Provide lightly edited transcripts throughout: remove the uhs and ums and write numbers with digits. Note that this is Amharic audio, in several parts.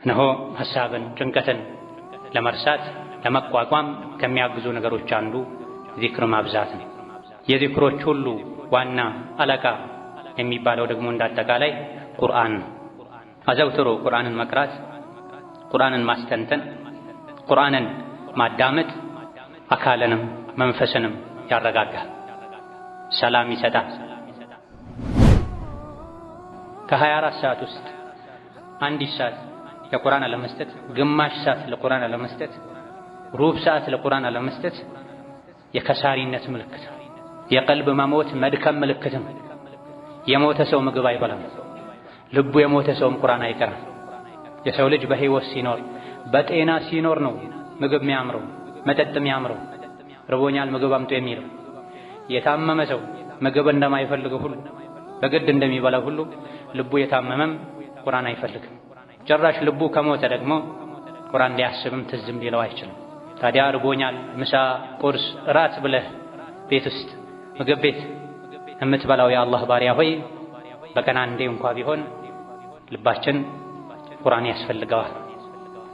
እነሆ ሐሳብን ጭንቀትን ለመርሳት ለመቋቋም ከሚያግዙ ነገሮች አንዱ ዚክር ማብዛት ነው። የዚክሮች ሁሉ ዋና አለቃ የሚባለው ደግሞ እንዳጠቃላይ ቁርአን ነው። አዘውትሮ ቁርአንን መቅራት፣ ቁርአንን ማስተንተን፣ ቁርአንን ማዳመጥ አካልንም መንፈስንም ያረጋጋል፣ ሰላም ይሰጣል። ከ24 ሰዓት ውስጥ አንዲት ሰዓት ለቁርአን አለመስጠት፣ ግማሽ ሰዓት ለቁርአን አለመስጠት፣ ሩብ ሰዓት ለቁርአን አለመስጠት የከሳሪነት ምልክት፣ የቀልብ መሞት መድከም ምልክትም። የሞተ ሰው ምግብ አይበላም፣ ልቡ የሞተ ሰውም ቁርአን አይቀራም። የሰው ልጅ በሕይወት ሲኖር በጤና ሲኖር ነው ምግብ የሚያምረው መጠጥ የሚያምረው፣ ርቦኛል ምግብ አምጡ የሚለው። የታመመ ሰው ምግብ እንደማይፈልገው ሁሉ በግድ እንደሚበላው ሁሉ ልቡ የታመመም ቁርአን አይፈልግም። ጭራሽ ልቡ ከሞተ ደግሞ ቁርአን ሊያስብም ትዝም ሊለው አይችልም። ታዲያ ርቦኛል ምሳ፣ ቁርስ፣ እራት ብለህ ቤት ውስጥ ምግብ ቤት የምትበላው የአላህ ባሪያ ሆይ በቀን አንዴ እንኳ ቢሆን ልባችን ቁርአን ያስፈልገዋል።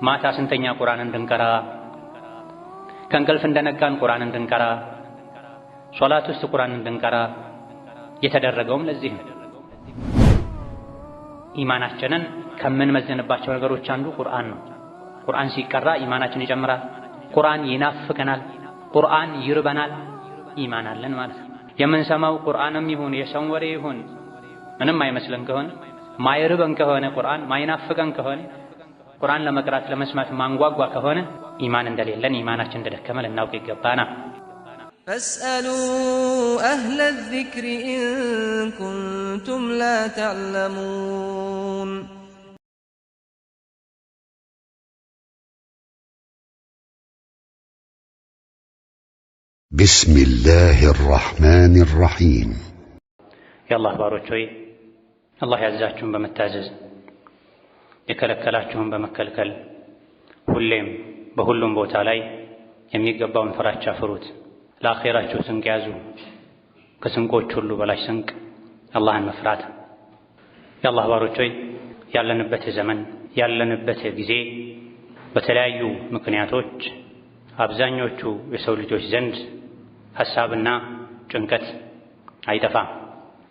ማታ ስንተኛ ቁርአን እንድንቀራ፣ ከእንቅልፍ እንደነቃን ቁርአን እንድንቀራ፣ ሶላት ውስጥ ቁርአን እንድንቀራ የተደረገውም ለዚህ ነው። ኢማናችንን ከምንመዝንባቸው ነገሮች አንዱ ቁርአን ነው። ቁርአን ሲቀራ ኢማናችን ይጨምራል። ቁርአን ይናፍቀናል፣ ቁርአን ይርበናል፣ ኢማን አለን ማለት ነው። የምንሰማው ቁርአንም ይሁን የሰው ወሬ ይሁን ምንም አይመስለን ከሆነ ማይርበን ከሆነ ቁርአን ማይናፍቀን ከሆነ ቁርአን ለመቅራት ለመስማት ማንጓጓ ከሆነ ኢማን እንደሌለን ኢማናችን እንደደከመ ልናውቅ ይገባናል። ፈስአሉ አህለ ዚክሪ ኢን ኩንቱም ላ ተዕለሙን። ቢስሚላሂ ራሕማኒ ራሒም። የአላህ ባሮች ሆይ አላህ ያዛችሁን በመታዘዝ የከለከላችሁን በመከልከል ሁሌም በሁሉም ቦታ ላይ የሚገባውን ፍራቻ ፍሩት። ለአኼራችሁ ስንቅ ያዙ። ከስንቆች ሁሉ በላሽ ስንቅ አላህን መፍራት። የአላህ ባሮች ሆይ ያለንበት ዘመን ያለንበት ጊዜ በተለያዩ ምክንያቶች አብዛኞቹ የሰው ልጆች ዘንድ ሐሳብና ጭንቀት አይጠፋም።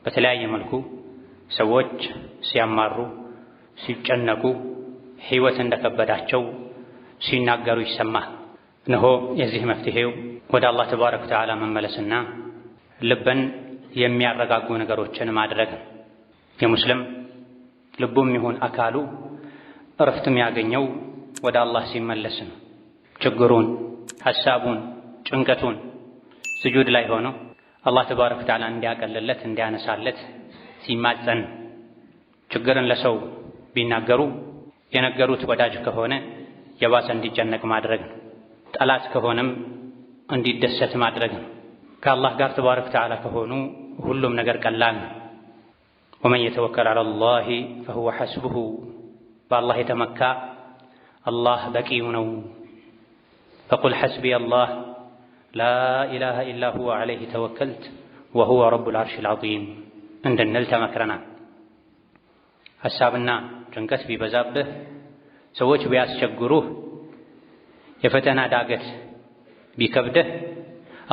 በተለያየ መልኩ ሰዎች ሲያማሩ፣ ሲጨነቁ፣ ሕይወት እንደከበዳቸው ሲናገሩ ይሰማል። እነሆ የዚህ መፍትሄው ወደ አላህ ተባረከ ወተዓላ መመለስና ልብን የሚያረጋጉ ነገሮችን ማድረግ። የሙስሊም ልቡም ይሁን አካሉ እረፍትም ያገኘው ወደ አላህ ሲመለስ ነው። ችግሩን፣ ሐሳቡን፣ ጭንቀቱን ስጁድ ላይ ሆኖ አላህ ተባረከ ወተዓላ እንዲያቀልለት እንዲያነሳለት ሲማጸን። ችግርን ለሰው ቢናገሩ የነገሩት ወዳጅ ከሆነ የባሰ እንዲጨነቅ ማድረግ ነው። ጠላት ከሆነም እንዲደሰት ማድረግ ነው። ከአላህ ጋር ተባረከ ወተዓላ ከሆኑ ሁሉም ነገር ቀላል ነው። ወመን የተወከል ዐለላሂ ፈሁወ ሐስቡሁ፣ በአላህ የተመካ አላህ በቂው ነው። ፈቁል ሐስቢየ አላህ ላ ኢላሃ ኢላ ሁወ ዐለይሂ ተወከልት ወሁወ ረቡል ዐርሺል ዐዚም እንድንል ተመክረናል። ሐሳብና ጭንቀት ቢበዛብህ፣ ሰዎች ቢያስቸግሩህ፣ የፈተና ዳገት ቢከብድህ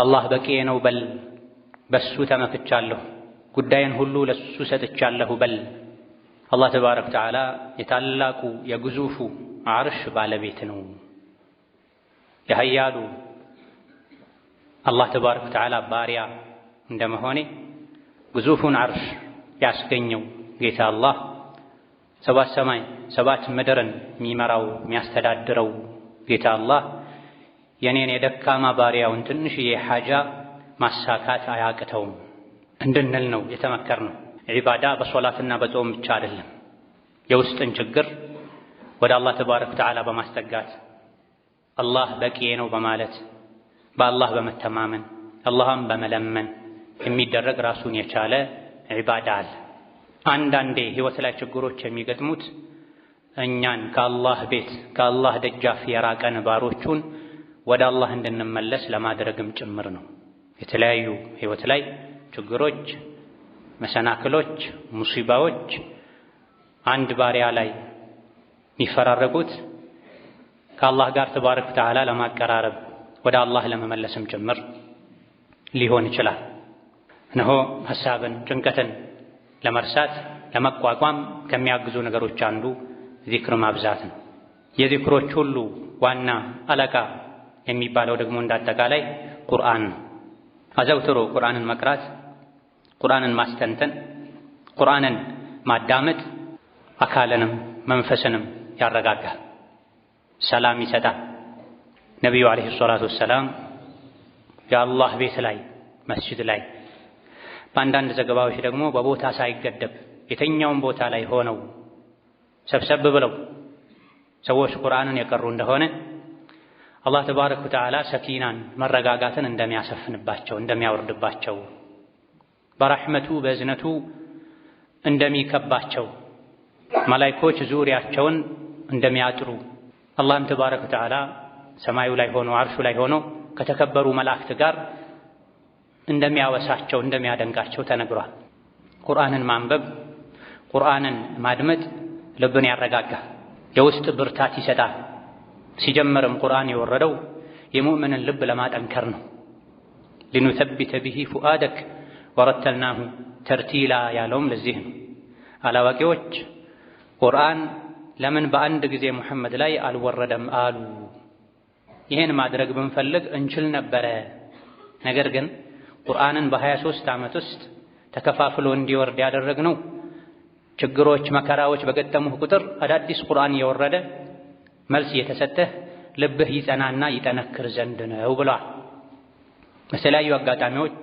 አላህ በቂዬ ነው በል። በሱ ተመክቻለሁ፣ ጉዳይን ሁሉ ለሱ ሰጥቻለሁ በል። አላህ ተባረከ ወተዓላ የታላቁ የግዙፉ ዐርሽ ባለቤት ነው። የሀያሉ አላህ ተባረከ ወተዓላ ባሪያ እንደመሆኔ ግዙፉን ዐርሽ ያስገኘው ጌታ አላህ ሰባት ሰማይ ሰባት ምድርን የሚመራው የሚያስተዳድረው ጌታ አላህ የኔን የደካማ ባሪያውን ትንሽዬ ሐጃ ማሳካት አያቅተውም እንድንል ነው የተመከርነው። ዒባዳ በሶላትና በጾም ብቻ አይደለም። የውስጥን ችግር ወደ አላህ ተባረከ ወተዓላ በማስጠጋት አላህ በቂዬ ነው በማለት በአላህ በመተማመን አላህን በመለመን የሚደረግ ራሱን የቻለ ዒባዳ አለ። አንዳንዴ ህይወት ላይ ችግሮች የሚገጥሙት እኛን ከአላህ ቤት ከአላህ ደጃፍ የራቀን ባሮቹን ወደ አላህ እንድንመለስ ለማድረግም ጭምር ነው። የተለያዩ ህይወት ላይ ችግሮች፣ መሰናክሎች፣ ሙሲባዎች አንድ ባሪያ ላይ የሚፈራረቁት ከአላህ ጋር ተባረከ ወተዓላ ለማቀራረብ ወደ አላህ ለመመለስም ጭምር ሊሆን ይችላል። እነሆ ሐሳብን፣ ጭንቀትን ለመርሳት ለመቋቋም ከሚያግዙ ነገሮች አንዱ ዚክር ማብዛት ነው። የዚክሮች ሁሉ ዋና አለቃ የሚባለው ደግሞ እንዳጠቃላይ ቁርአን ነው። አዘውትሮ ቁርአንን መቅራት፣ ቁርአንን ማስተንተን፣ ቁርአንን ማዳመጥ አካልንም መንፈስንም ያረጋጋል፣ ሰላም ይሰጣል። ነቢዩ ዓለይሂ ሰላቱ ወሰላም የአላህ ቤት ላይ መስጂድ ላይ በአንዳንድ ዘገባዎች ደግሞ በቦታ ሳይገደብ የትኛውም ቦታ ላይ ሆነው ሰብሰብ ብለው ሰዎች ቁርአንን የቀሩ እንደሆነ አላህ ተባረከ ወተዓላ ሰኪናን መረጋጋትን እንደሚያሰፍንባቸው እንደሚያወርድባቸው በረሕመቱ በእዝነቱ እንደሚከባቸው መላኢኮች ዙሪያቸውን እንደሚያጥሩ አላህም ተባረከ ወተዓላ ሰማዩ ላይ ሆኖ አርሹ ላይ ሆኖ ከተከበሩ መላእክት ጋር እንደሚያወሳቸው እንደሚያደንቃቸው ተነግሯል። ቁርአንን ማንበብ ቁርአንን ማድመጥ ልብን ያረጋጋል፣ የውስጥ ብርታት ይሰጣል። ሲጀመርም ቁርአን የወረደው የሙእምንን ልብ ለማጠንከር ነው። ሊኑተቢተ ቢሂ ፉአደክ ወረተልናሁ ተርቲላ ያለውም ለዚህ ነው። አላዋቂዎች ቁርአን ለምን በአንድ ጊዜ ሙሐመድ ላይ አልወረደም አሉ። ይህን ማድረግ ብንፈልግ እንችል ነበረ። ነገር ግን ቁርአንን በ23 ዓመት ውስጥ ተከፋፍሎ እንዲወርድ ያደረግነው ችግሮች፣ መከራዎች በገጠሙህ ቁጥር አዳዲስ ቁርአን እየወረደ መልስ እየተሰጠህ ልብህ ይጸናና ይጠነክር ዘንድ ነው ብለዋል። በተለያዩ አጋጣሚዎች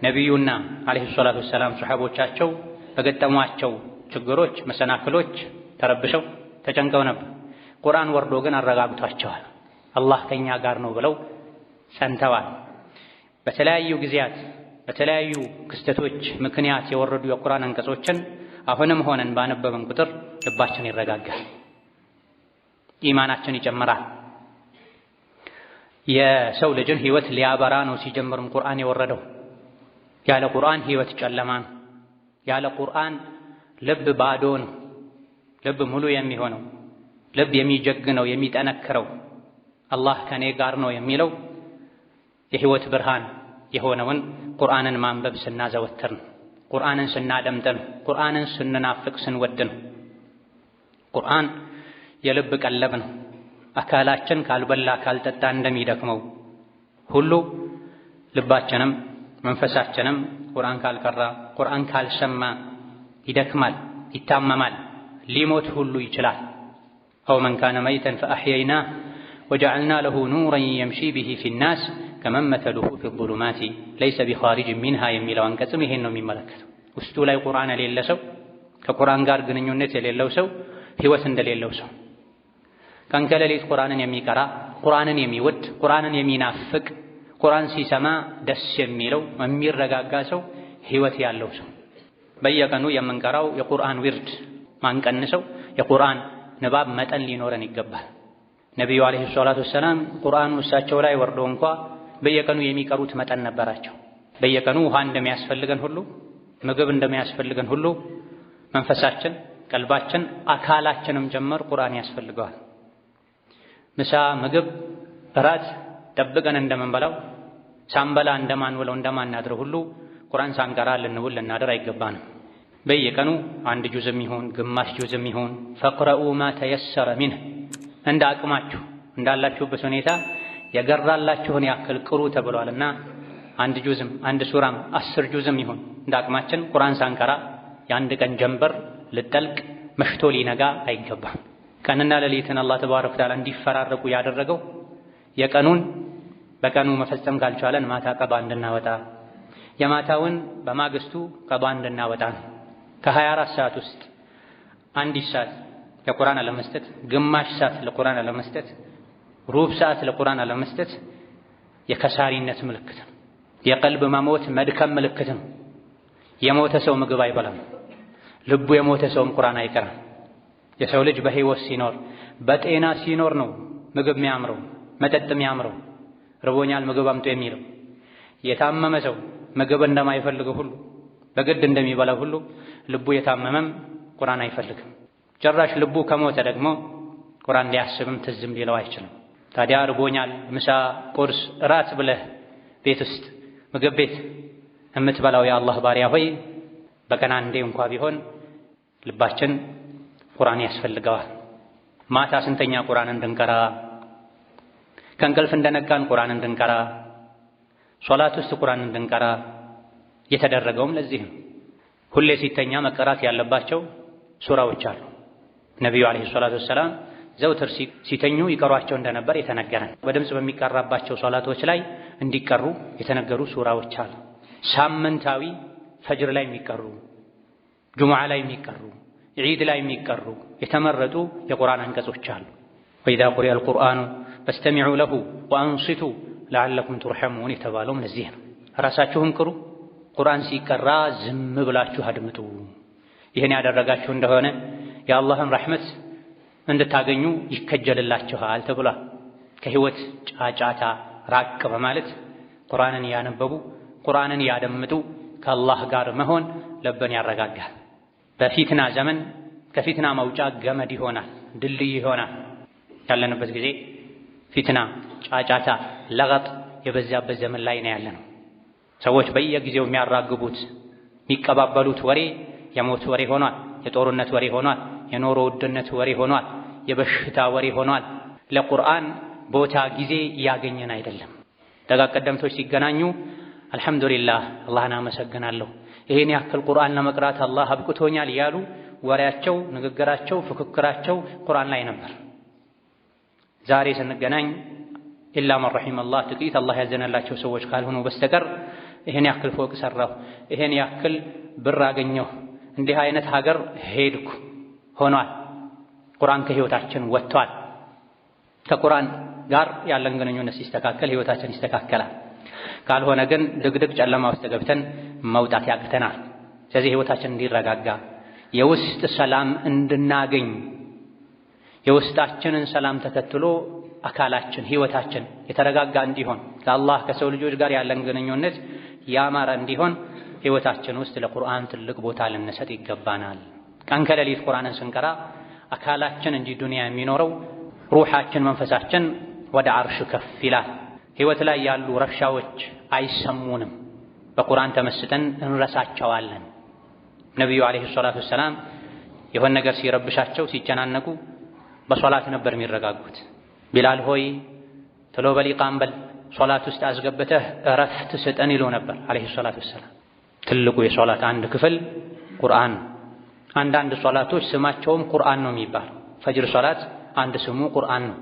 ነቢዩና ዓለይሂ ሰላቱ ወሰላም ሰሐቦቻቸው በገጠሟቸው ችግሮች፣ መሰናክሎች ተረብሸው ተጨንቀው ነበር። ቁርአን ወርዶ ግን አረጋግቷቸዋል። አላህ ከኛ ጋር ነው ብለው ጸንተዋል። በተለያዩ ጊዜያት በተለያዩ ክስተቶች ምክንያት የወረዱ የቁርአን አንቀጾችን አሁንም ሆነን ባነበብን ቁጥር ልባችን ይረጋጋል፣ ኢማናችን ይጨምራል። የሰው ልጅን ህይወት ሊያበራ ነው ሲጀምርም ቁርአን የወረደው። ያለ ቁርአን ህይወት ጨለማ ነው። ያለ ቁርአን ልብ ባዶ ነው። ልብ ሙሉ የሚሆነው ልብ የሚጀግነው የሚጠነክረው አላህ ከኔ ጋር ነው የሚለው የህይወት ብርሃን የሆነውን ቁርአንን ማንበብ ስናዘወትር ነው። ቁርአንን ስናደምጥ ነው። ቁርአንን ስንናፍቅ ስንወድ ነው። ቁርአን የልብ ቀለብ ነው። አካላችን ካልበላ ካልጠጣ እንደሚደክመው ሁሉ ልባችንም መንፈሳችንም ቁርአን ካልቀራ ቁርአን ካልሰማ ይደክማል፣ ይታመማል፣ ሊሞት ሁሉ ይችላል። አው መን ካነ መይተን ፈአሕየይናህ ወጀዐልና ለሁ ኑረን የምሺ ቢሂ ፊናስ ከመን መተሉሁ ፊዙሉማቲ ለይሰ ቢኻሪጅን ሚንሃ የሚለው አንቀጽም ይሄን ነው የሚመለከተው። ውስጡ ላይ ቁርአን የሌለ ሰው፣ ከቁርአን ጋር ግንኙነት የሌለው ሰው ህይወት እንደሌለው ሰው፣ ቀን ከሌሊት ቁርአንን የሚቀራ ቁርአንን የሚወድ ቁርአንን የሚናፍቅ ቁርአን ሲሰማ ደስ የሚለው የሚረጋጋ ሰው ህይወት ያለው ሰው። በየቀኑ የምንቀራው የቁርአን ዊርድ ማንቀንሰው የቁርአን ንባብ መጠን ሊኖረን ይገባል። ነቢዩ ዓለይሂ ሰላቱ ወሰላም ቁርአኑ እሳቸው ላይ ወርዶ እንኳ በየቀኑ የሚቀሩት መጠን ነበራቸው። በየቀኑ ውሃ እንደሚያስፈልገን ሁሉ ምግብ እንደሚያስፈልገን ሁሉ መንፈሳችን፣ ቀልባችን፣ አካላችንም ጭምር ቁርአን ያስፈልገዋል። ምሳ፣ ምግብ፣ እራት ጠብቀን እንደምንበላው ሳንበላ እንደማንውለው እንደማናድረው ሁሉ ቁርአን ሳንቀራ ልንውል ልናድር አይገባንም። በየቀኑ አንድ ጁዝም ይሁን ግማሽ ጁዝም ይሁን ፈቅረኡ ማ ተየሰረ ሚንህ እንደ አቅማችሁ እንዳላችሁበት ሁኔታ የገራላችሁን ያክል ቅሩ ተብሏልና አንድ ጁዝም አንድ ሱራም 10 ጁዝም ይሁን እንደ አቅማችን ቁርአን ሳንቀራ የአንድ ቀን ጀንበር ልጠልቅ መሽቶ ሊነጋ አይገባም። ቀንና ሌሊትን አላህ ተባረከ ወተዓላ እንዲፈራረቁ ያደረገው የቀኑን በቀኑ መፈጸም ካልቻለን ማታ ቀባ እንድናወጣ የማታውን በማግስቱ ቀባ እንድናወጣ ነው። ከ24 ሰዓት ውስጥ አንዲት ሰዓት ለቁርአን አለመስጠት፣ ግማሽ ሰዓት ለቁርአን አለመስጠት፣ ሩብ ሰዓት ለቁርአን አለመስጠት የከሳሪነት ምልክት ነው። የቀልብ መሞት መድከም ምልክት ነው። የሞተ ሰው ምግብ አይበላም። ልቡ የሞተ ሰውም ቁርአን አይቀራም። የሰው ልጅ በህይወት ሲኖር በጤና ሲኖር ነው ምግብ የሚያምረው መጠጥ የሚያምረው ርቦኛል ምግብ አምጡ የሚለው። የታመመ ሰው ምግብ እንደማይፈልገው ሁሉ በግድ እንደሚበላው ሁሉ ልቡ የታመመም ቁርአን አይፈልግም። ጭራሽ ልቡ ከሞተ ደግሞ ቁርአን ሊያስብም ትዝም ሊለው አይችልም። ታዲያ እርቦኛል ምሳ፣ ቁርስ፣ እራት ብለህ ቤት ውስጥ ምግብ ቤት የምትበላው የአላህ ባሪያ ሆይ በቀን አንዴ እንኳ ቢሆን ልባችን ቁርአን ያስፈልገዋል። ማታ ስንተኛ ቁርአን እንድንቀራ፣ ከእንቅልፍ እንደነቃን ቁርአን እንድንቀራ፣ ሶላት ውስጥ ቁርአን እንድንቀራ የተደረገውም ለዚህ ነው። ሁሌ ሲተኛ መቀራት ያለባቸው ሱራዎች አሉ። ነቢዩ ዓለይሂ ሰላቱ ወሰላም ዘውትር ሲተኙ ይቀሯቸው እንደነበር የተነገረን። በድምፅ በሚቀራባቸው ሶላቶች ላይ እንዲቀሩ የተነገሩ ሱራዎች አሉ። ሳምንታዊ ፈጅር ላይ የሚቀሩ፣ ጁሙዓ ላይ የሚቀሩ፣ ዒድ ላይ የሚቀሩ የተመረጡ የቁርአን አንቀጾች አሉ። ወኢዛ ቁሪአ አልቁርአኑ ፈስተሚዑ ለሁ ወአንሲቱ ለዓለኩም ቱርሐሙን የተባለውም ለዚህ ነው። ራሳችሁም ቅሩ፣ ቁርአን ሲቀራ ዝም ብላችሁ አድምጡ። ይህን ያደረጋችሁ እንደሆነ የአላህን ረሕመት እንድታገኙ ይከጀልላችኋል ተብሏል። ከህይወት ጫጫታ ራቅ በማለት ቁርአንን ያነበቡ ቁርአንን ያደምጡ ከአላህ ጋር መሆን ልብን ያረጋጋል። በፊትና ዘመን ከፊትና መውጫ ገመድ ይሆናል፣ ድልድይ ይሆናል። ያለንበት ጊዜ ፊትና፣ ጫጫታ፣ ለገጥ የበዛበት ዘመን ላይ ነው ያለነው። ሰዎች በየጊዜው የሚያራግቡት የሚቀባበሉት ወሬ የሞት ወሬ ሆኗል፣ የጦርነት ወሬ ሆኗል፣ የኑሮ ውድነት ወሬ ሆኗል፣ የበሽታ ወሬ ሆኗል። ለቁርአን ቦታ ጊዜ እያገኘን አይደለም። ደጋግ ቀደምቶች ሲገናኙ አልሐምዱሊላህ አላህን አመሰግናለሁ ይሄን ያክል ቁርአን ለመቅራት አላህ አብቅቶኛል እያሉ ወሬያቸው፣ ንግግራቸው፣ ፍክክራቸው ቁርአን ላይ ነበር። ዛሬ ስንገናኝ ኢላ መን ረሒመላህ ጥቂት አላህ ያዘነላቸው ሰዎች ካልሆኑ በስተቀር ይሄን ያክል ፎቅ ሰራሁ፣ ይሄን ያክል ብር አገኘሁ፣ እንዲህ አይነት ሀገር ሄድኩ ሆኗል። ቁርአን ከህይወታችን ወጥቷል። ከቁርአን ጋር ያለን ግንኙነት ሲስተካከል ህይወታችን ይስተካከላል። ካልሆነ ግን ድቅድቅ ጨለማ ውስጥ ገብተን መውጣት ያቅተናል። ስለዚህ ህይወታችን እንዲረጋጋ የውስጥ ሰላም እንድናገኝ የውስጣችንን ሰላም ተከትሎ አካላችን ህይወታችን የተረጋጋ እንዲሆን ከአላህ ከሰው ልጆች ጋር ያለን ግንኙነት ያማረ እንዲሆን ህይወታችን ውስጥ ለቁርአን ትልቅ ቦታ ልንሰጥ ይገባናል። ቀን ከሌሊት ቁርአንን ስንቀራ አካላችን እንጂ ዱንያ የሚኖረው ሩሃችን መንፈሳችን ወደ አርሽ ከፍ ይላል። ህይወት ላይ ያሉ ረብሻዎች አይሰሙንም። በቁርአን ተመስጠን እንረሳቸዋለን። ነቢዩ ዓለይሂ ሰላቱ ወሰላም የሆነ ነገር ሲረብሻቸው ሲጨናነቁ በሶላት ነበር የሚረጋጉት። ቢላል ሆይ ቶሎ በል ኢቃም በል ሶላት ውስጥ አስገብተህ እረፍት ስጠን ይሉ ነበር ዓለይሂ ሰላቱ ወሰላም። ትልቁ የሶላት አንድ ክፍል ቁርአን። አንዳንድ ሶላቶች ስማቸውም ቁርአን ነው የሚባል። ፈጅር ሶላት አንድ ስሙ ቁርአን ነው።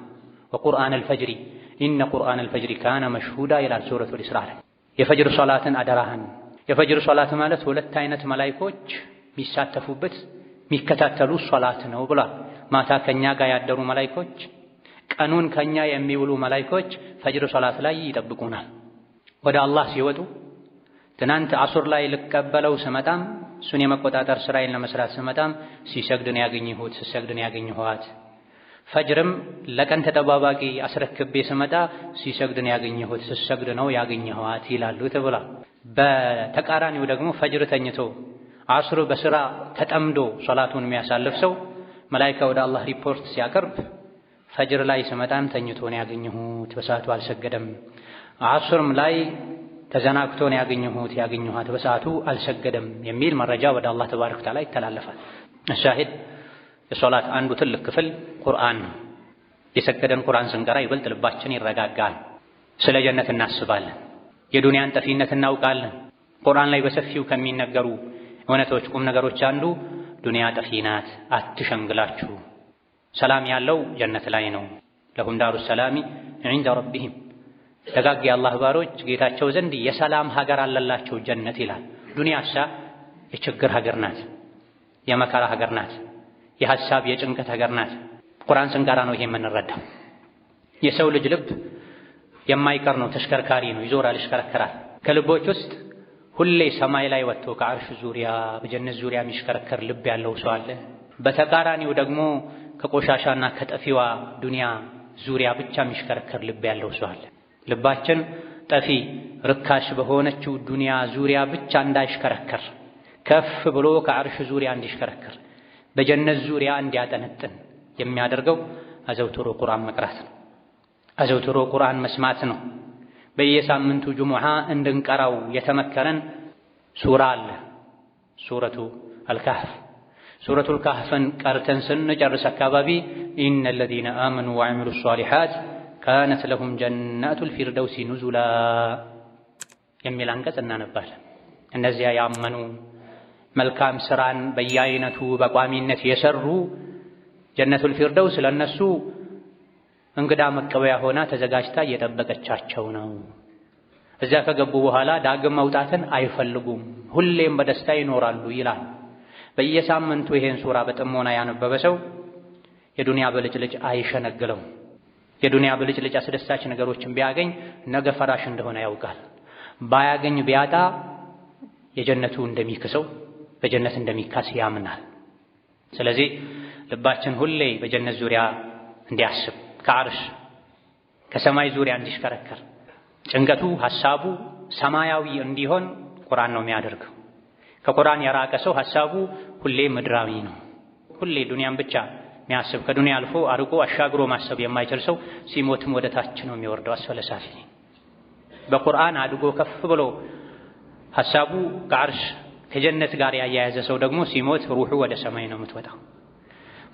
ወቁርአን አልፈጅሪ ኢነ ቁርአን አልፈጅሪ ካነ መሽሁዳ ይላል ሱረቱል ኢስራ ላይ። የፈጅር ሶላትን አደራህን። የፈጅር ሶላት ማለት ሁለት አይነት መላኢኮች የሚሳተፉበት የሚከታተሉ ሶላት ነው ብሏል። ማታ ከኛ ጋር ያደሩ መላኢኮች፣ ቀኑን ከኛ የሚውሉ መላኢኮች ፈጅር ሶላት ላይ ይጠብቁናል። ወደ አላህ ሲወጡ ትናንት አሱር ላይ ልቀበለው ስመጣም እሱን የመቆጣጠር ስራዬን ለመስራት ስመጣም ሲሰግድን ያገኘሁት ሲሰግድን ያገኘኋት፣ ፈጅርም ለቀን ተጠባባቂ አስረክቤ ስመጣ ሲሰግድን ያገኘሁት ሲሰግድ ነው ያገኘኋት ይላሉ ተብሏል። በተቃራኒው ደግሞ ፈጅር ተኝቶ አሱር በስራ ተጠምዶ ሶላቱን የሚያሳልፍ ሰው መላኢካ ወደ አላህ ሪፖርት ሲያቀርብ ፈጅር ላይ ስመጣም ተኝቶ ነው ያገኘሁት በሰዓቱ አልሰገደም፣ አሱርም ላይ ተዘናግቶ ነው ያገኘኋት በሰዓቱ አልሰገደም የሚል መረጃ ወደ አላህ ተባረከ ወተዓላ ይተላለፋል። ሻሂድ የሶላት አንዱ ትልቅ ክፍል ቁርአን ነው። የሰገደን ቁርአን ስንቀራ ይበልጥ ልባችን ይረጋጋል። ስለ ጀነት እናስባለን። የዱንያን ጠፊነት እናውቃለን። ቁርአን ላይ በሰፊው ከሚነገሩ እውነቶች ቁም ነገሮች አንዱ ዱንያ ጠፊ ናት፣ አትሸንግላችሁ፣ ሰላም ያለው ጀነት ላይ ነው። ለሁም ዳሩ ሰላሚ ዒንደ ረቢሂም፣ ደጋግ የአላህ ባሮች ጌታቸው ዘንድ የሰላም ሀገር አለላቸው ጀነት ይላል። ዱንያሳ የችግር ሀገር ናት፣ የመከራ ሀገር ናት፣ የሐሳብ የጭንቀት ሀገር ናት። ቁርአን ስንቀራ ነው ይሄ የምንረዳው። የሰው ልጅ ልብ የማይቀር ነው፣ ተሽከርካሪ ነው፣ ይዞራል፣ ይሽከረከራል። ከልቦች ውስጥ ሁሌ ሰማይ ላይ ወጥቶ ከአርሽ ዙሪያ በጀነት ዙሪያ የሚሽከረከር ልብ ያለው ሰው አለ። በተቃራኒው ደግሞ ከቆሻሻና ከጠፊዋ ዱንያ ዙሪያ ብቻ የሚሽከረከር ልብ ያለው ሰው አለ። ልባችን ጠፊ ርካሽ በሆነችው ዱንያ ዙሪያ ብቻ እንዳይሽከረከር፣ ከፍ ብሎ ከአርሽ ዙሪያ እንዲሽከረከር፣ በጀነት ዙሪያ እንዲያጠነጥን የሚያደርገው አዘውትሮ ቁርአን መቅራት ነው። አዘውትሮ ቁርአን መስማት ነው። በየሳምንቱ ጁሙዓ እንድንቀራው የተመከረን ሱራ አለ፣ ሱረቱ አልካህፍ። ሱረቱል ካህፍን ቀርተን ስንጨርስ አካባቢ ኢነል ለዚነ አመኑ ወዐሚሉ ሷሊሓት ካነት ለሁም ጀናቱል ፊርደውሲ ኑዙላ የሚል አንቀጽ እናነባለን። እነዚያ ያመኑ መልካም ስራን በየአይነቱ በቋሚነት የሰሩ ጀነቱል ፊርደውስ ለነሱ እንግዳ መቀበያ ሆና ተዘጋጅታ እየጠበቀቻቸው ነው። እዚያ ከገቡ በኋላ ዳግም መውጣትን አይፈልጉም፣ ሁሌም በደስታ ይኖራሉ ይላል። በየሳምንቱ ይሄን ሱራ በጥሞና ያነበበ ሰው የዱንያ ብልጭልጭ አይሸነግለው። የዱንያ ብልጭልጭ አስደሳች ነገሮችን ቢያገኝ ነገ ፈራሽ እንደሆነ ያውቃል። ባያገኝ ቢያጣ የጀነቱ እንደሚክሰው በጀነት እንደሚካስ ያምናል። ስለዚህ ልባችን ሁሌ በጀነት ዙሪያ እንዲያስብ፣ ከዓርሽ ከሰማይ ዙሪያ እንዲሽከረከር፣ ጭንቀቱ ሐሳቡ ሰማያዊ እንዲሆን ቁርአን ነው የሚያደርገው። ከቁርአን የራቀ ሰው ሐሳቡ ሁሌ ምድራዊ ነው። ሁሌ ዱንያን ብቻ የሚያስብ፣ ከዱንያ አልፎ አርቆ አሻግሮ ማሰብ የማይችል ሰው ሲሞትም ወደ ታች ነው የሚወርደው፣ አስፈለ ሳፊሊ። በቁርአን አድጎ ከፍ ብሎ ሐሳቡ ከዓርሽ ከጀነት ጋር ያያያዘ ሰው ደግሞ ሲሞት ሩሑ ወደ ሰማይ ነው የምትወጣው።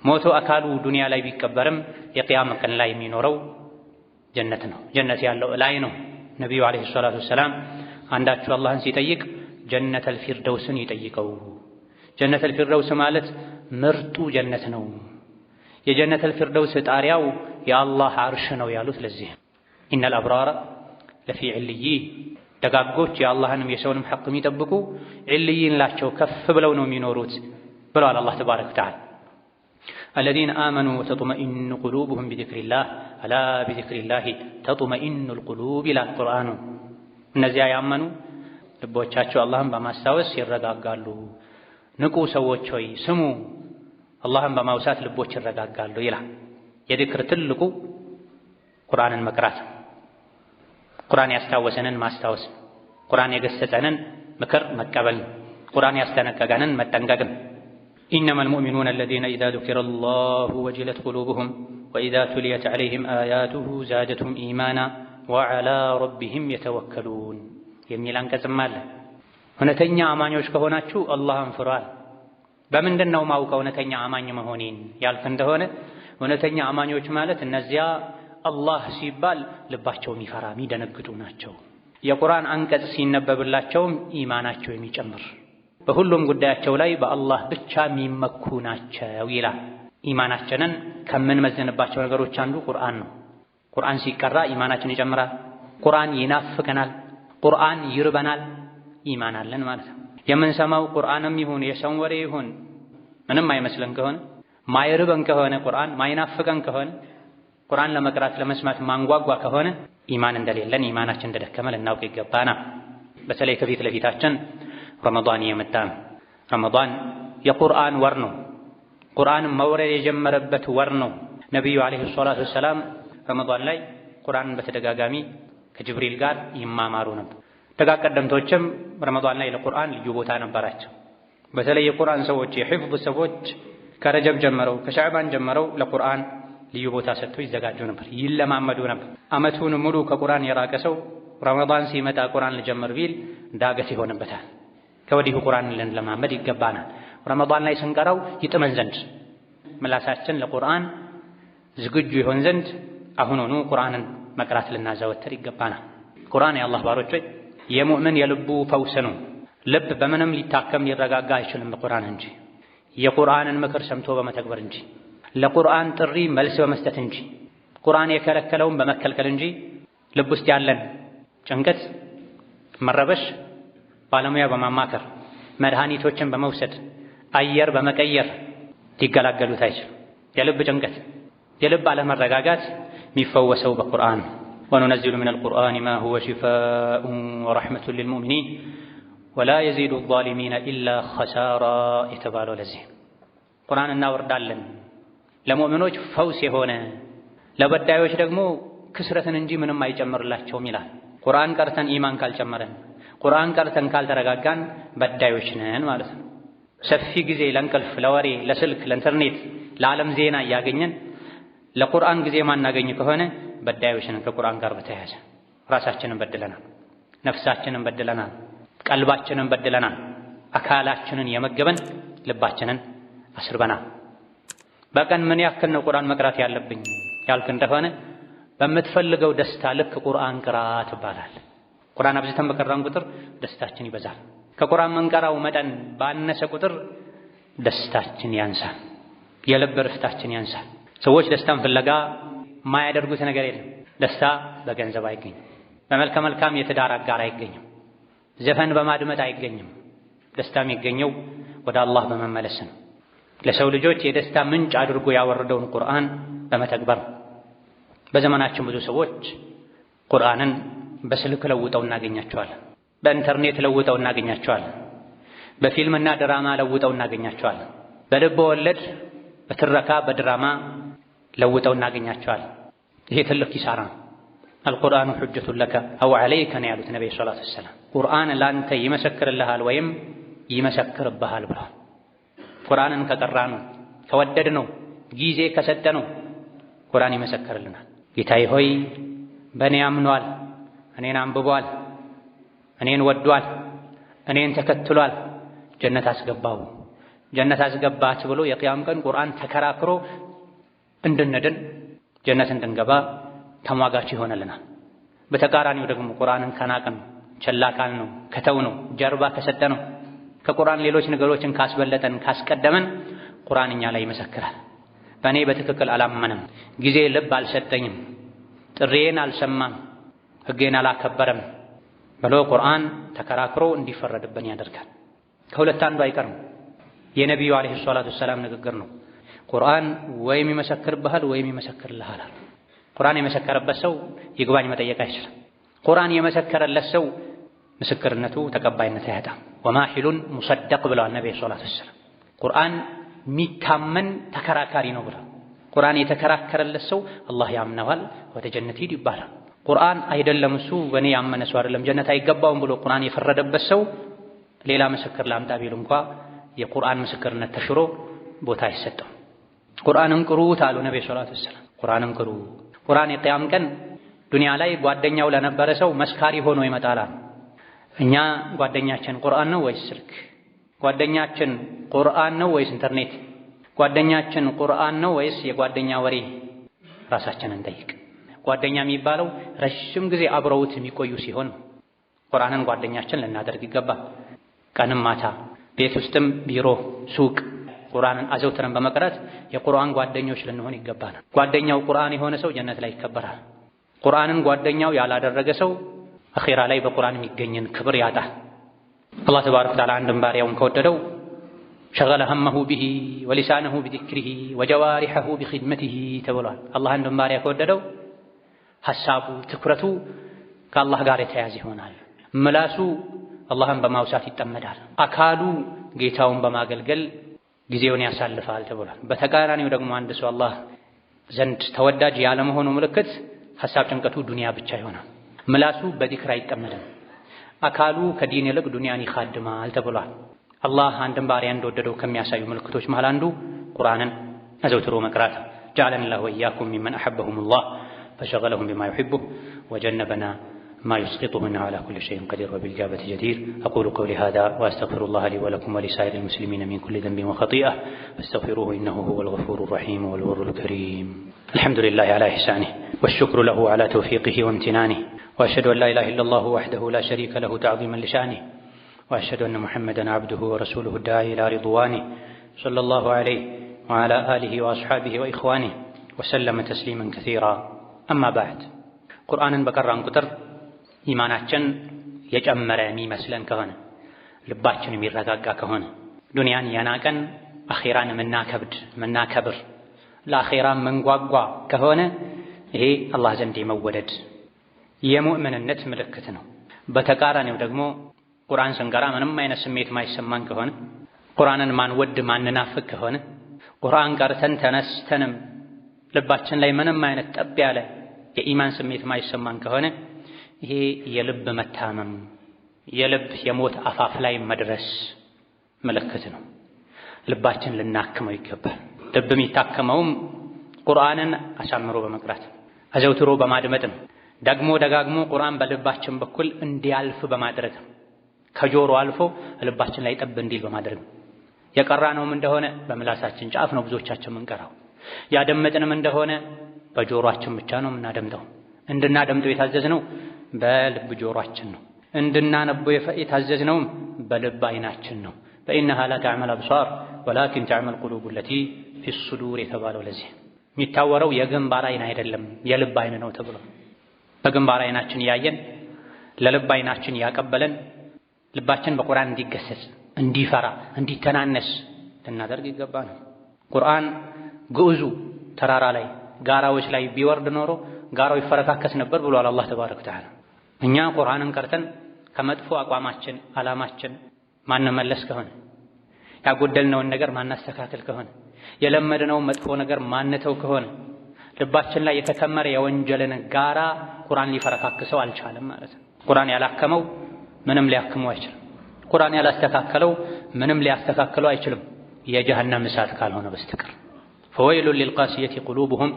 ሞቶ አካሉ ዱንያ ላይ ቢቀበርም የቂያማ ቀን ላይ የሚኖረው ጀነት ነው። ጀነት ያለው ላይ ነው። ነቢዩ ዓለይሂ ሰላቱ ወሰላም አንዳችሁ አላህን ሲጠይቅ ጀነተል ፊርደውስን ይጠይቀው። ጀነተል ፊርደውስ ማለት ምርጡ ጀነት ነው። የጀነተል ፊርደውስ ጣሪያው የአላህ ዓርሽ ነው ያሉት ለዚህ ኢነል አብራረ ለፊ ዕልይን፣ ደጋጎች የአላህንም የሰውንም ሐቅ የሚጠብቁ ዕልይን ላቸው ከፍ ብለው ነው የሚኖሩት ብለዋል አላህ ተባረከ ወተዓላ። አለዚነ አመኑ ወተጥመኢኑ ቁሉቡሁም ቢዚክሪላህ አላ ቢዚክሪላሂ ተጥመኢኑል ቁሉብ ይላል ቁርአኑ። እነዚያ ያመኑ ልቦቻቸው አላህን በማስታወስ ይረጋጋሉ። ንቁ ሰዎች ሆይ ስሙ፣ አላህን በማውሳት ልቦች ይረጋጋሉ ይላል። የዚክር ትልቁ ቁርአንን መቅራት፣ ቁርአን ያስታወሰንን ማስታወስ፣ ቁርአን የገሰጸንን ምክር መቀበል፣ ቁርአን ያስጠነቀቀንን መጠንቀቅ። ኢነመል ሙእሚኑነ አለዚነ ኢዛ ዙኪረላሁ ወጅለት ቁሉቡሁም ወኢዛ ቱሊየት ዐለይሂም አያቱሁ ዛደትሁም ኢማና ወዐላ ረቢሂም የተወከሉን የሚል አንቀጽም አለ። እውነተኛ አማኞች ከሆናችሁ አላህን ፍሯል። በምንድን ነው ማውቀው እውነተኛ አማኝ መሆኔን ያልክ እንደሆነ እውነተኛ አማኞች ማለት እነዚያ አላህ ሲባል ልባቸው የሚፈራ የሚደነግጡ ናቸው። የቁርአን አንቀጽ ሲነበብላቸውም ኢማናቸው የሚጨምር፣ በሁሉም ጉዳያቸው ላይ በአላህ ብቻ የሚመኩ ናቸው ይላል። ኢማናችንን ከምንመዝንባቸው ነገሮች አንዱ ቁርአን ነው። ቁርአን ሲቀራ ኢማናችን ይጨምራል። ቁርአን ይናፍቀናል፣ ቁርአን ይርበናል፣ ኢማን አለን ማለት ነው። የምንሰማው ቁርአንም ይሁን የሰው ወሬ ይሁን ምንም አይመስለን ከሆነ ማይርበን ከሆነ ቁርአን ማይናፍቀን ከሆነ ቁርአን ለመቅራት ለመስማት ማንጓጓ ከሆነ ኢማን እንደሌለን ኢማናችን እንደደከመ ልናውቅ ይገባና። በተለይ ከፊት ለፊታችን ረመዳን እየመጣ ነው። ረመዳን የቁርአን ወር ነው። ቁርአን መውረድ የጀመረበት ወር ነው። ነቢዩ ዓለይሂ ሰላቱ ወሰላም ረመዳን ላይ ቁርአንን በተደጋጋሚ ከጅብሪል ጋር ይማማሩ ነበር። ደጋ ቀደምቶችም ረመዳን ላይ ለቁርአን ልዩ ቦታ ነበራቸው። በተለይ የቁርአን ሰዎች የሒፍዝ ሰዎች ከረጀብ ጀምረው ከሻዕባን ጀምረው ለቁርአን ልዩ ቦታ ሰጥተው ይዘጋጁ ነበር፣ ይለማመዱ ነበር። ዓመቱን ሙሉ ከቁርአን የራቀ ሰው ረመዳን ሲመጣ ቁርአን ልጀምር ቢል ዳገት ይሆንበታል። ከወዲሁ ቁርአን ልንለማመድ ይገባናል። ረመዳን ላይ ስንቀራው ይጥመን ዘንድ ምላሳችን ለቁርአን ዝግጁ ይሆን ዘንድ አሁኑኑ ቁርአንን መቅራት ልናዘወትር ይገባናል። ቁርአን የአላህ ባሮች ሆይ የሙእምን የልቡ ፈውስ ነው። ልብ በምንም ሊታከም ሊረጋጋ አይችልም በቁርአን እንጂ፣ የቁርአንን ምክር ሰምቶ በመተግበር እንጂ፣ ለቁርአን ጥሪ መልስ በመስጠት እንጂ፣ ቁርአን የከለከለውን በመከልከል እንጂ ልብ ውስጥ ያለን ጭንቀት፣ መረበሽ ባለሙያ በማማከር መድኃኒቶችን በመውሰድ አየር በመቀየር ሊገላገሉት አይችልም። የልብ ጭንቀት የልብ አለመረጋጋት የሚፈወሰው በቁርአን። ወኑነዚሉ ሚነል ቁርአኒ ማ ሁወ ሺፋኡን ወረሕመቱን ሊልሙእሚኒን ወላ የዚዱ ዛሊሚነ ኢላ ኸሳራ የተባለው ለዚህ ቁርአን እናወርዳለን ለሙእሚኖች ፈውስ የሆነ ለበዳዮች ደግሞ ክስረትን እንጂ ምንም አይጨምርላቸውም ይላል። ቁርአን ቀርተን ኢማን ካልጨመረን፣ ቁርአን ቀርተን ካልተረጋጋን በዳዮች ነን ማለት ነው። ሰፊ ጊዜ ለእንቅልፍ፣ ለወሬ፣ ለስልክ፣ ለኢንተርኔት፣ ለዓለም ዜና እያገኘን ለቁርአን ጊዜ ማናገኝ ከሆነ በዳዮች ነን። ከቁርአን ጋር በተያያዘ ራሳችንን በድለናል፣ ነፍሳችንን በድለናል፣ ቀልባችንን በድለናል፣ አካላችንን የመገበን ልባችንን አስርበናል። በቀን ምን ያክል ነው ቁርአን መቅራት ያለብኝ ያልክ እንደሆነ በምትፈልገው ደስታ ልክ ቁርአን ቅራ ትባላል። ቁርአን አብዝተን በቀራን ቁጥር ደስታችን ይበዛል። ከቁርአን መንቀራው መጠን ባነሰ ቁጥር ደስታችን ያንሳል፣ የልብ እረፍታችን ያንሳል። ሰዎች ደስታን ፍለጋ የማያደርጉት ነገር የለም። ደስታ በገንዘብ አይገኝም፣ በመልከ መልካም የትዳር አጋር አይገኝም፣ ዘፈን በማድመጥ አይገኝም። ደስታ የሚገኘው ወደ አላህ በመመለስ ነው። ለሰው ልጆች የደስታ ምንጭ አድርጎ ያወረደውን ቁርአን በመተግበር ነው። በዘመናችን ብዙ ሰዎች ቁርአንን በስልክ ለውጠው እናገኛቸዋለን፣ በኢንተርኔት ለውጠው እናገኛቸዋለን፣ በፊልምና ድራማ ለውጠው እናገኛቸዋለን፣ በልብ ወለድ፣ በትረካ፣ በድራማ ለውጠው እናገኛቸዋለን። ይሄ ትልቅ ኪሳራ ነው። አልቁርአኑ ሑጀቱን ለከ አው ዐለይከ ነው ያሉት ነብዩ ሰለላሁ ዐለይሂ ወሰለም። ቁርአን ላንተ ይመሰክርልሃል ወይም ይመሰክርብሃል ብለዋል። ቁርአንን ከቀራነው ከወደድነው ጊዜ ከሰጠነው ቁርአን ይመሰክርልናል። ጌታዬ ሆይ በእኔ አምኗል፣ እኔን አንብቧል፣ እኔን ወዷል፣ እኔን ተከትሏል፣ ጀነት አስገባው፣ ጀነት አስገባት ብሎ የቂያም ቀን ቁርአን ተከራክሮ እንድንድን ጀነት እንድንገባ ተሟጋች ይሆነልናል። በተቃራኒው ደግሞ ቁርአንን ከናቅን፣ ቸላ ካልነው፣ ከተውነው፣ ጀርባ ከሰጠነው፣ ከቁርአን ሌሎች ነገሮችን ካስበለጠን፣ ካስቀደመን ቁርአን እኛ ላይ ይመሰክራል። በእኔ በትክክል አላመነም፣ ጊዜ ልብ አልሰጠኝም፣ ጥሪዬን አልሰማም፣ ሕጌን አላከበረም ብሎ ቁርአን ተከራክሮ እንዲፈረድብን ያደርጋል። ከሁለት አንዱ አይቀርም። የነቢዩ ዓለይሂ ሰላቱ ወሰላም ንግግር ነው። ቁርአን ወይም ይመሰክርብሃል ወይም ይመሰክርልሃል። ቁርአን የመሰከረበት ሰው ይግባኝ መጠየቅ አይችልም። ቁርአን የመሰከረለት ሰው ምስክርነቱ ተቀባይነት አያጣም። ወማሂሉን ሙሰደቅ ብለዋል ነብዩ ሰለላሁ ዐለይሂ ወሰለም። ቁርአን የሚታመን ተከራካሪ ነው ብለዋል። ቁርአን የተከራከረለት ሰው አላህ ያምነዋል፣ ወደ ጀነት ሂድ ይባላል። ቁርአን አይደለም እሱ በእኔ ያመነ ሰው አይደለም ጀነት አይገባውም ብሎ ቁርአን የፈረደበት ሰው ሌላ ምስክር ላምጣ ቢል እንኳ የቁርአን ምስክርነት ተሽሮ ቦታ አይሰጠው። ቁርአንን ቅሩት አሉ ነብዩ ሰለላሁ ዐለይሂ ወሰለም። ቁርአንን ቅሩ። ቁርአን የቂያም ቀን ዱንያ ላይ ጓደኛው ለነበረ ሰው መስካሪ ሆኖ ይመጣል። እኛ ጓደኛችን ቁርአን ነው ወይስ ስልክ? ጓደኛችን ቁርአን ነው ወይስ ኢንተርኔት? ጓደኛችን ቁርአን ነው ወይስ የጓደኛ ወሬ? ራሳችንን ጠይቅ። ጓደኛ የሚባለው ረጅም ጊዜ አብረውት የሚቆዩ ሲሆን ቁርአንን ጓደኛችን ልናደርግ ይገባል። ቀንም ማታ፣ ቤት ውስጥም፣ ቢሮ፣ ሱቅ ቁርአንን አዘውትረን በመቅራት የቁርአን ጓደኞች ልንሆን ይገባናል። ጓደኛው ቁርአን የሆነ ሰው ጀነት ላይ ይከበራል። ቁርአንን ጓደኛው ያላደረገ ሰው አኺራ ላይ በቁርአን የሚገኝን ክብር ያጣል። አላህ ተባረከ ወተዓላ አንድን ባሪያውን ከወደደው ሸገለ ሀመሁ ቢሂ ወሊሳነሁ ቢዚክሪሂ ወጀዋሪሐሁ ቢኺድመቲሂ ተብሏል። አላህ አንድን ባሪያ ከወደደው ሐሳቡ ትኩረቱ ከአላህ ጋር የተያዘ ይሆናል። ምላሱ አላህን በማውሳት ይጠመዳል። አካሉ ጌታውን በማገልገል ጊዜውን ያሳልፋል ተብሏል። በተቃራኒው ደግሞ አንድ ሰው አላህ ዘንድ ተወዳጅ ያለመሆኑ ምልክት ሐሳብ ጭንቀቱ ዱንያ ብቻ ይሆናል። ምላሱ በዚክር አይጠመድም። አካሉ ከዲን ይልቅ ዱንያን ይኻድማል ተብሏል። አላህ አንድን ባሪያ እንደወደደው ከሚያሳዩ ምልክቶች መሃል አንዱ ቁርአንን አዘውትሮ መቅራት። ጀዐለኒ ላሁ ወኢያኩም ሚመን አሐበሁሙላህ ፈሸገለሁም ቢማ ዩሒቡሁ ወጀነበና ما يسقطه إنه على كل شيء قدير وبالإجابة جدير. أقول قولي هذا وأستغفر الله لي ولكم ولسائر المسلمين من كل ذنب وخطيئة فاستغفروه إنه هو الغفور الرحيم والبر الكريم. الحمد لله على إحسانه والشكر له على توفيقه وامتنانه وأشهد أن لا إله إلا الله وحده لا شريك له تعظيما لشانه وأشهد أن محمدا عبده ورسوله الداعي إلى رضوانه صلى الله عليه وعلى آله وأصحابه وإخوانه وسلم تسليما كثيرا. أما بعد قرآن بقران قطر ኢማናችን የጨመረ የሚመስለን ከሆነ ልባችን የሚረጋጋ ከሆነ ዱንያን የናቀን አኺራን መናከብር ለአኺራ መንጓጓ ከሆነ ይሄ አላህ ዘንድ የመወደድ የሙእምንነት ምልክት ነው። በተቃራኒው ደግሞ ቁርአን ስንቀራ ምንም አይነት ስሜት ማይሰማን ከሆነ ቁርአንን ማንወድ ማንናፍቅ ከሆነ ቁርአን ቀርተን ተነስተንም ልባችን ላይ ምንም አይነት ጠብ ያለ የኢማን ስሜት ማይሰማን ከሆነ ይሄ የልብ መታመም የልብ የሞት አፋፍ ላይ መድረስ ምልክት ነው። ልባችን ልናክመው ይገባል። ልብ የሚታከመውም ቁርአንን አሳምሮ በመቅራት አዘውትሮ በማድመጥ ነው። ደግሞ ደጋግሞ ቁርአን በልባችን በኩል እንዲያልፍ በማድረግ ነው። ከጆሮ አልፎ ልባችን ላይ ጠብ እንዲል በማድረግ ነው። የቀራነውም እንደሆነ በምላሳችን ጫፍ ነው ብዙዎቻችን የምንቀራው። ያደመጥንም እንደሆነ በጆሮአችን ብቻ ነው የምናደምጠው። እንድናደምጠው የታዘዝነው በልብ ጆሮአችን ነው። እንድናነበው የታዘዝነውም በልብ አይናችን ነው። فإنها لا تعمل الأبصار ولكن تعمل القلوب التي في الصدور የተባለው ለዚህ የሚታወረው የግንባር አይን አይደለም የልብ አይን ነው ተብሎ በግንባር አይናችን ያየን ለልብ አይናችን ያቀበለን ልባችን በቁርአን እንዲገሰጽ እንዲፈራ እንዲተናነስ ልናደርግ ይገባናል። ቁርአን ግዑዙ ተራራ ላይ ጋራዎች ላይ ቢወርድ ኖሮ ጋራው ይፈረካከስ ነበር ብሏል አላህ ተባረከ ወተዓላ። እኛ ቁርአንን ቀርተን ከመጥፎ አቋማችን አላማችን ማንመለስ ከሆነ ያጎደልነውን ነገር ማናስተካከል ከሆነ የለመድነውን መጥፎ ነገር ማንተው ከሆነ ልባችን ላይ የተከመረ የወንጀልን ጋራ ቁርአን ሊፈረካክሰው አልቻለም ማለት ነው። ቁርአን ያላከመው ምንም ሊያክመው አይችልም። ቁርአን ያላስተካከለው ምንም ሊያስተካክለው አይችልም የጀሃነም እሳት ካልሆነ በስተቀር። فويل للقاسية قلوبهم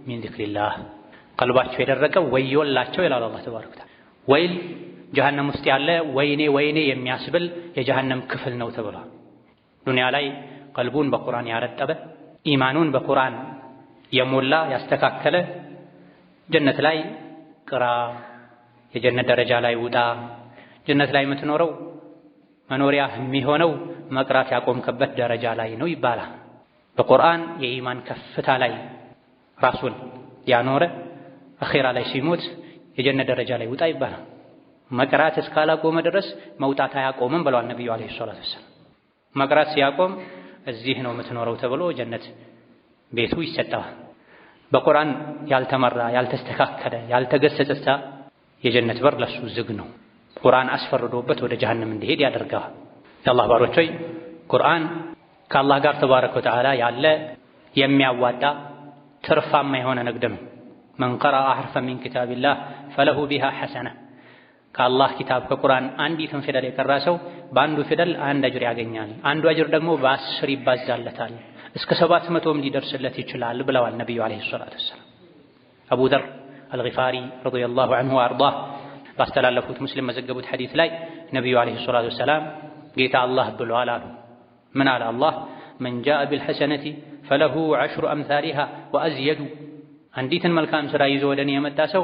من ذكر الله ቀልባቸው የደረቀ ወዮላቸው ይላል አላህ ተባረከ ወተዓላ። ወይል ጀሃነም ውስጥ ያለ ወይኔ የሚያስብል የጀሃነም ክፍል ነው ተብሏል። ዱንያ ላይ ቀልቡን በቁርአን ያረጠበ ኢማኑን በቁርአን የሞላ ያስተካከለ ጀነት ላይ ቅራ፣ የጀነት ደረጃ ላይ ውጣ፣ ጀነት ላይ የምትኖረው መኖሪያ የሚሆነው መቅራት ያቆምከበት ደረጃ ላይ ነው ይባላል። በቁርአን የኢማን ከፍታ ላይ ራሱን ያኖረ አኺራ ላይ ሲሞት የጀነት ደረጃ ላይ ውጣ ይባላል። መቅራት እስካላቆመ ድረስ መውጣት አያቆምም ብለዋል ነብዩ አለይሂ ሰላቱ ወሰላም። መቅራት ሲያቆም እዚህ ነው የምትኖረው ተብሎ ጀነት ቤቱ ይሰጠዋል። በቁርአን ያልተመራ ያልተስተካከለ ያልተገሰጸ የጀነት በር ለሱ ዝግ ነው። ቁርአን አስፈርዶበት ወደ ጀሃነም እንዲሄድ ያደርገዋል። የአላህ ባሮች ሆይ ቁርአን ከአላህ ጋር ተባረከ ወተዓላ ያለ የሚያዋጣ ትርፋማ የሆነ ንግድ ነው። መን ቀረአ ሐርፈን ሚን ኪታቢላህ ፈለሁ ቢሃ ሐሰና። ከአላህ ኪታብ ከቁርአን አንዲትን ፊደል የቀራ ሰው በአንዱ ፊደል አንድ አጅር ያገኛል። አንዱ አጅር ደግሞ በ10 ይባዛለታል፣ እስከ 700ም ሊደርስለት ይችላል ብለዋል ነብዩ አለይሂ ሰላቱ ወሰላም። አቡ ዘር አልጊፋሪ ረዲየላሁ ዐንሁ ወአርዳህ ባስተላለፉት ሙስሊም መዘገቡት ሐዲስ ላይ ነብዩ አለይሂ ሰላቱ ወሰላም ጌታ አላህ ብሏል አሉ። ምን አለ አላህ? መን ጃአ ቢልሐሰነቲ ፈለሁ 10 አምሳሊሃ ወአዝየዱ። አንዲትን መልካም ሥራ ይዞ ወደ እኔ የመጣ ሰው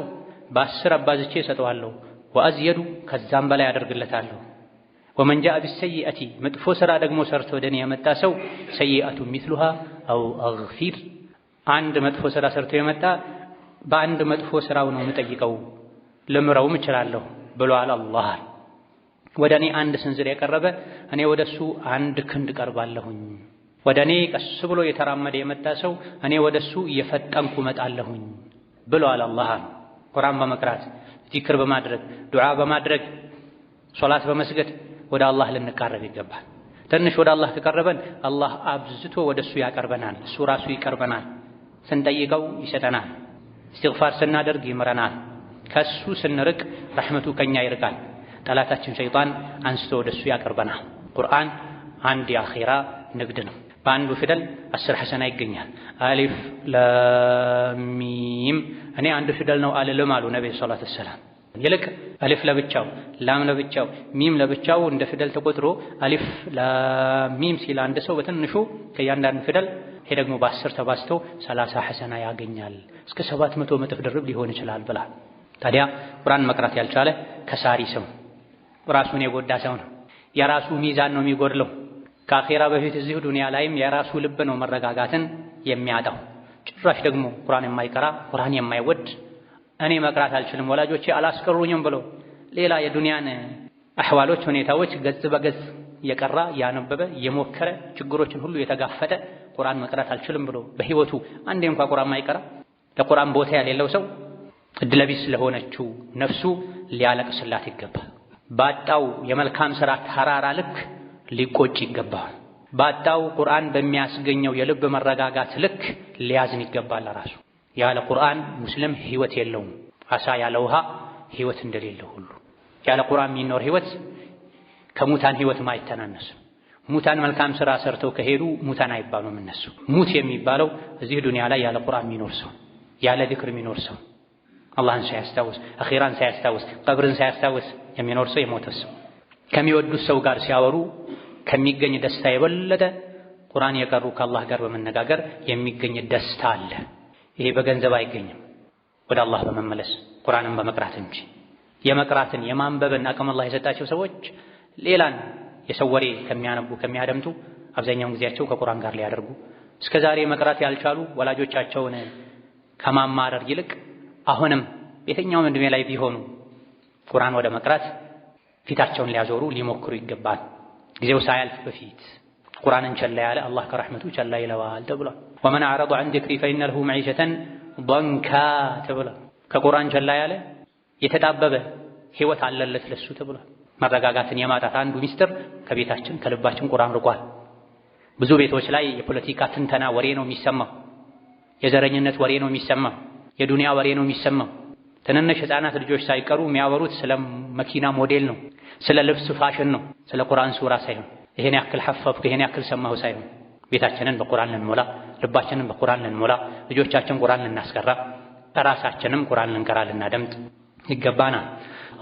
በ10 አባዝቼ እሰጠዋለሁ፣ ወአዝየዱ ከዛም በላይ አደርግለታለሁ። ወመን ጃአ ቢሰይአቲ መጥፎ ሥራ ደግሞ ሰርቶ ወደ እኔ የመጣ ሰው ሰይአቱ ሚስሉሃ አው አግፊር። አንድ መጥፎ ሥራ ሰርቶ የመጣ በአንድ መጥፎ ሥራው ነው የምጠይቀው ልምረውም እችላለሁ ብሏል አላህ። ወደ እኔ አንድ ስንዝር የቀረበ እኔ ወደሱ አንድ ክንድ ቀርባለሁኝ። ወደ እኔ ቀስ ብሎ የተራመደ የመጣ ሰው እኔ ወደሱ እየፈጠንኩ መጣለሁኝ ብሏል አላህ። ቁርአን በመቅራት ዚክር በማድረግ ዱዓ በማድረግ ሶላት በመስገድ ወደ አላህ ልንቃረብ ይገባል። ትንሽ ወደ አላህ ከቀረበን አላህ አብዝቶ ወደሱ ያቀርበናል፣ እሱ ራሱ ይቀርበናል። ስንጠይቀው ይሰጠናል፣ እስትግፋር ስናደርግ ይምረናል። ከሱ ስንርቅ ረሕመቱ ከኛ ይርቃል። ጠላታችን ሸይጣን አንስቶ ወደሱ ያቀርበናል። ቁርአን አንድ የአኺራ ንግድ ነው። በአንዱ ፊደል 10 ሐሰና ይገኛል። አሊፍ ላም ሚም። እኔ አንድ ፊደል ነው አልልም አሉ ነብዩ ሰለላሁ ዐለይሂ ወሰለም። ይልቅ አሊፍ ለብቻው ላም ለብቻው ሚም ለብቻው እንደ ፊደል ተቆጥሮ አሊፍ ላም ሚም ሲል አንድ ሰው በትንሹ ከእያንዳንዱ ፊደል ይሄ ደግሞ በ10 ተባዝቶ 30 ሐሰና ያገኛል። እስከ 700 እጥፍ ድርብ ሊሆን ይችላል ብላ። ታዲያ ቁርአን መቅራት ያልቻለ ከሳሪ ሰው ራሱን የጎዳ ሰው ነው። የራሱ ሚዛን ነው የሚጎድለው። ከአኺራ በፊት እዚሁ ዱንያ ላይም የራሱ ልብ ነው መረጋጋትን የሚያጣው። ጭራሽ ደግሞ ቁርአን የማይቀራ ቁርአን የማይወድ እኔ መቅራት አልችልም ወላጆቼ አላስቀሩኝም ብሎ ሌላ የዱንያን አህዋሎች ሁኔታዎች ገጽ በገጽ የቀራ ያነበበ የሞከረ ችግሮችን ሁሉ የተጋፈጠ ቁርአን መቅራት አልችልም ብሎ በህይወቱ አንዴ እንኳን ቁርአን ማይቀራ ለቁርአን ቦታ የሌለው ሰው እድለቢስ ስለሆነችው ነፍሱ ሊያለቅስላት ይገባል። ባጣው የመልካም ሥራ ተራራ ልክ ሊቆጭ ይገባል። ባጣው ቁርአን በሚያስገኘው የልብ መረጋጋት ልክ ሊያዝን ይገባል ራሱ። ያለ ቁርአን ሙስሊም ህይወት የለውም። አሳ ያለ ውሃ ህይወት እንደሌለው ሁሉ ያለ ቁርአን የሚኖር ህይወት ከሙታን ህይወት ማይተናነስ። ሙታን መልካም ስራ ሰርተው ከሄዱ ሙታን አይባሉም እነሱ። ሙት የሚባለው እዚህ ዱንያ ላይ ያለ ቁርአን የሚኖር ሰው፣ ያለ ዚክር የሚኖር ሰው፣ አላህን ሳያስታውስ አኺራን ሳያስታውስ ቀብርን ሳያስታውስ የሚኖር ሰው የሞተ ሰው። ከሚወዱት ሰው ጋር ሲያወሩ ከሚገኝ ደስታ የበለጠ ቁርአን የቀሩ ከአላህ ጋር በመነጋገር የሚገኝ ደስታ አለ። ይሄ በገንዘብ አይገኝም፣ ወደ አላህ በመመለስ ቁርአንን በመቅራት እንጂ። የመቅራትን የማንበብን አቅም አላህ የሰጣቸው ሰዎች ሌላን የሰው ወሬ ከሚያነቡ ከሚያደምጡ አብዛኛውን ጊዜያቸው ከቁርአን ጋር ሊያደርጉ እስከ ዛሬ መቅራት ያልቻሉ ወላጆቻቸውን ከማማረር ይልቅ አሁንም የትኛውም ዕድሜ ላይ ቢሆኑ ቁርአን ወደ መቅራት ፊታቸውን ሊያዞሩ ሊሞክሩ ይገባል። ጊዜው ሳያልፍ በፊት ቁርአንን ቸላ ያለ አላህ ከረሕመቱ ቸላ ይለዋል ተብሏል። ወመን አዕረض ዐን ዚክሪ ፈኢነ ለሁ መዒሸተን ضንካ ተብሏል። ከቁርአን ቸላ ያለ የተጣበበ ህይወት አለለት ለሱ ተብሏል። መረጋጋትን የማጣት አንዱ ሚስጥር ከቤታችን ከልባችን ቁርአን ርቋል። ብዙ ቤቶች ላይ የፖለቲካ ትንተና ወሬ ነው የሚሰማው፣ የዘረኝነት ወሬ ነው የሚሰማው፣ የዱንያ ወሬ ነው የሚሰማው። ትንንሽ ህፃናት ልጆች ሳይቀሩ የሚያወሩት ስለ መኪና ሞዴል ነው፣ ስለ ልብስ ፋሽን ነው፣ ስለ ቁርአን ሱራ ሳይሆን ይሄን ያክል ሐፈፍኩ ይሄን ያክል ሰማሁ ሳይሆን ቤታችንን በቁርአን ልንሞላ፣ ልባችንን በቁርአን ልንሞላ፣ ልጆቻችን ቁርአን ልናስቀራ፣ ራሳችንም ቁርአን ልንቀራ ልናደምጥ ይገባናል።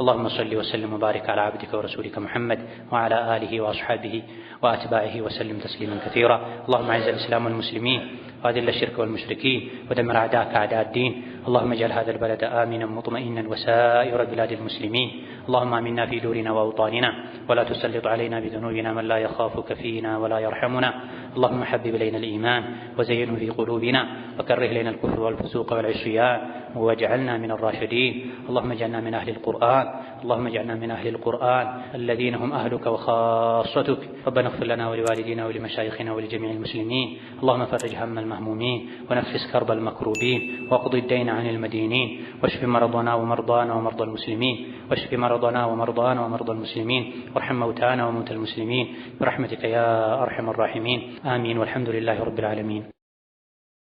اللهم صل وسلم وبارك على عبدك ورسولك محمد وعلى آله وأصحابه وأتباعه وسلم تسليما كثيرا. اللهم أعز الإسلام والمسلمين وأذل الشرك والمشركين ودمر أعداءك أعداء الدين. اللهم اجعل هذا البلد آمنا مطمئنا وسائر بلاد المسلمين. اللهم آمنا في دورنا وأوطاننا ولا تسلط علينا بذنوبنا من لا يخافك فينا ولا يرحمنا. اللهم حبب إلينا الإيمان وزينه في قلوبنا وكره إلينا الكفر والفسوق والعصيان واجعلنا من الراشدين. اللهم اجعلنا من أهل القرآن، اللهم اجعلنا من أهل القرآن الذين هم أهلك وخاصتك. ربنا اغفر لنا ولوالدينا ولمشايخنا ولجميع المسلمين. اللهم فرج هم المهمومين ونفس كرب المكروبين واقض الدين عن المدينين واشف مرضنا ومرضانا ومرضى المسلمين واشف مرضنا ومرضانا ومرضى المسلمين وارحم موتانا وموتى المسلمين برحمتك يا أرحم الراحمين. آمين والحمد لله رب العالمين.